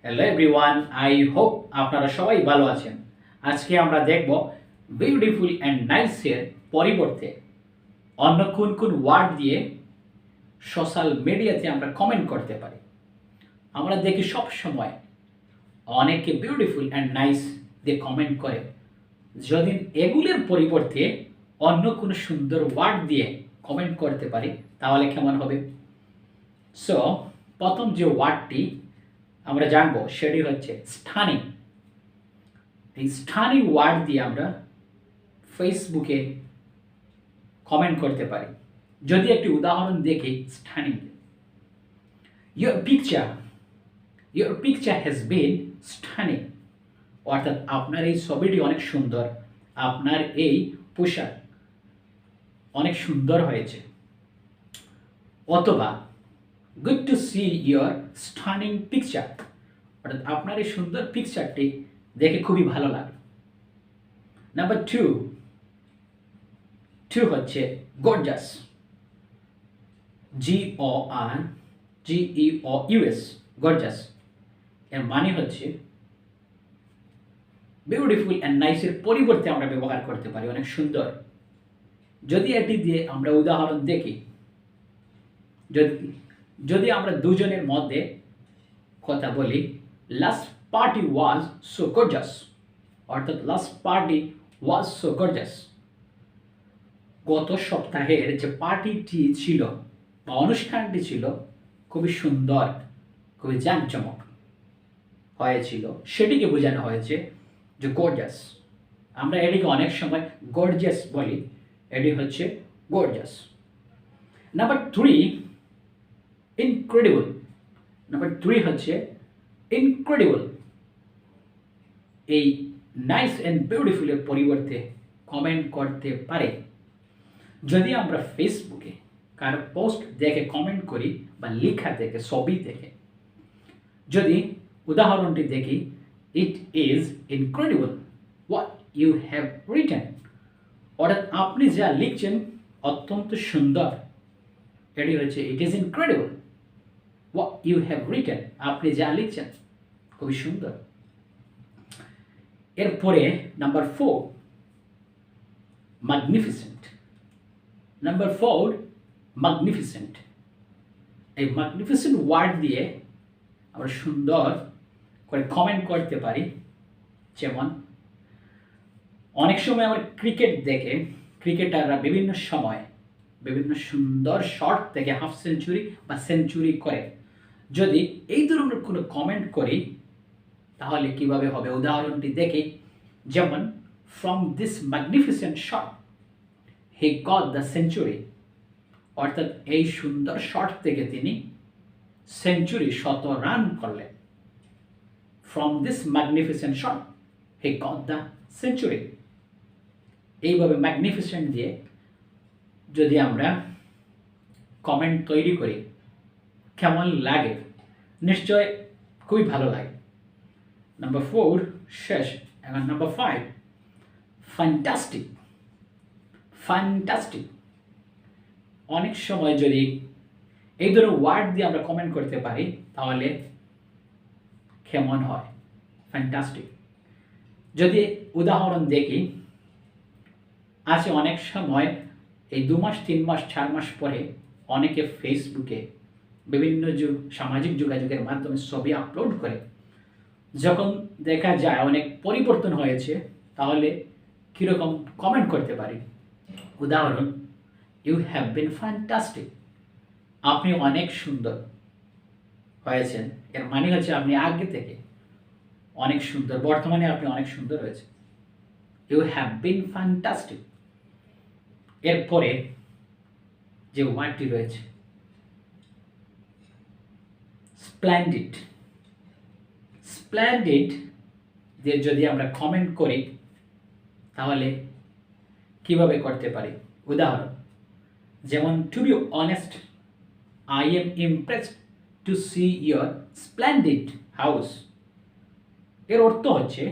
Hello everyone, I hope আপনারা সবাই ভালো আছেন। আজকে আমরা দেখব বিউটিফুল অ্যান্ড নাইসের পরিবর্তে অন্য কোন কোন ওয়ার্ড দিয়ে সোশ্যাল মিডিয়াতে আমরা কমেন্ট করতে পারি। আমরা দেখি সব সময় অনেকে বিউটিফুল অ্যান্ড নাইস দিয়ে কমেন্ট করে। যদি এগুলোর পরিবর্তে অন্য কোনো সুন্দর ওয়ার্ড দিয়ে কমেন্ট করতে পারি তাহলে কেমন হবে? সো প্রথম যে ওয়ার্ডটি আমরা জানবো সেটি হচ্ছে স্টানিং। এই স্টানিং ওয়ার্ড দিয়ে আমরা ফেসবুকে কমেন্ট করতে পারি। যদি একটি উদাহরণ দেখি stunning, your picture has been stunning, অর্থাৎ আপনার এই ছবিটি অনেক সুন্দর, আপনার এই পোশাক অনেক সুন্দর হয়েছে। অথবা good to see your stunning picture, অর্থাৎ আপনার এই সুন্দর পিকচারটি দেখে খুবই ভালো লাগে। নাম্বার টু হচ্ছে গর্জাস, GORGEOUS, গর্জাস। এর মানে হচ্ছে বিউটিফুল অ্যান্ড নাইসের পরিবর্তে আমরা ব্যবহার করতে পারি অনেক সুন্দর। যদি এটি দিয়ে আমরা উদাহরণ দেখি, যদি আমরা দুজনের মধ্যে কথা বলি, last party was so gorgeous, অর্থাৎ last party was so gorgeous, গত সপ্তাহের যে পার্টিটি ছিল বা অনুষ্ঠানটি ছিল খুবই সুন্দর, খুবই জাঁকজমক হয়েছিল, সেটিকে বোঝানো হয়েছে যে গর্জাস। আমরা এটিকে অনেক সময় গর্জিয়াস বলি, এটি হচ্ছে gorgeous. Number three, incredible. Number three হচ্ছে ইনক্রেডিবল। এই নাইস অ্যান্ড বিউটিফুলের পরিবর্তে কমেন্ট করতে পারে। যদি আমরা ফেসবুকে কারো পোস্ট দেখে কমেন্ট করি বা লেখা দেখে, ছবি দেখে, যদি উদাহরণটি দেখি, it is incredible what you have written, অর্থাৎ আপনি যা লিখছেন অত্যন্ত সুন্দর, এটি হচ্ছে it is incredible what you have written, আপনি যা লিখছেন খুবই সুন্দর। এরপরে number four, magnificent. Number four, magnificent. এই ম্যাগনিফিসেন্ট ওয়ার্ড দিয়ে আমরা সুন্দর করে কমেন্ট করতে পারি। যেমন অনেক সময় আমরা ক্রিকেট দেখে ক্রিকেটাররা বিভিন্ন সময় বিভিন্ন সুন্দর শট থেকে হাফ সেঞ্চুরি বা সেঞ্চুরি করে। যদি এই ধরনের কোনো কমেন্ট করি তাহলে কিভাবে হবে? উদাহরণটি দেখি, যেমন from this magnificent shot he got the century, অর্থাৎ এই সুন্দর শট থেকে তিনি সেঞ্চুরি, 100 রান করলেন। From this magnificent shot he got the century. এইভাবে ম্যাগনিফিসেন্ট দিয়ে যদি আমরা কমেন্ট তৈরি করি কেমন লাগে? নিশ্চয় খুবই ভালো লাগে। নাম্বার ফোর শেষ। এখন নাম্বার ফাইভ, ফ্যান্টাস্টিক। ফ্যান্টাস্টিক। অনেক সময় যদি এই ধরনের ওয়ার্ড দিয়ে আমরা কমেন্ট করতে পারি তাহলে কেমন হয়? ফ্যান্টাস্টিক। যদি উদাহরণ দেখি, আছে অনেক সময় এই 2 মাস 3 মাস 4 মাস পরে অনেকে ফেসবুকে বিভিন্ন সামাজিক যোগাযোগের মাধ্যমে ছবি আপলোড করে। যখন দেখা যায় অনেক পরিবর্তন হয়েছে তাহলে কীরকম কমেন্ট করতে পারি? উদাহরণ, ইউ হ্যাভ বিন ফ্যান্টাস্টিক, আপনি অনেক সুন্দর হয়েছেন। এর মানে হচ্ছে আপনি আগে থেকে অনেক সুন্দর, বর্তমানে আপনি অনেক সুন্দর হয়েছে। You have been fantastic. এরপরে যে ওয়ার্ডটি রয়েছে স্প্লেন্ডিড। স্প্লেন্ডিড দিয়ে যদি আমরা কমেন্ট করি তাহলে কিভাবে করতে পারি? উদাহরণ, যেমন to be honest I am impressed to see your splendid house. এর অর্থ হচ্ছে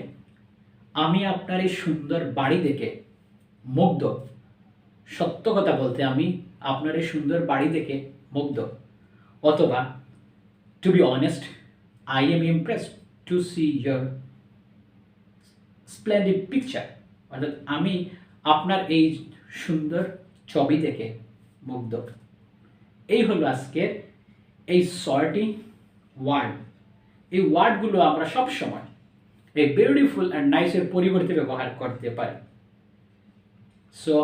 আমি আপনার এই সুন্দর বাড়ি দেখে মুগ্ধ। সত্য কথা বলতে আমি আপনার এই সুন্দর বাড়ি দেখে মুগ্ধ। অথবা to be honest I am impressed to see your splendid picture, অর্থাৎ আমি আপনার এই সুন্দর ছবি দেখে মুগ্ধ। এই হলো আজকের এই 6টি ওয়ার্ড। এই ওয়ার্ডগুলো আমরা সব সময় এই বিউটিফুল অ্যান্ড নাইসের পরিবর্তে ব্যবহার করতে পারি। সো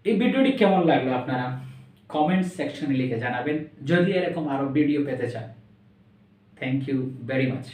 এই ভিডিওটি কেমন লাগলো আপনারা কমেন্ট সেকশনে লিখে জানাবেন, যদি এরকম আরও ভিডিও পেতে চান। Thank you very much.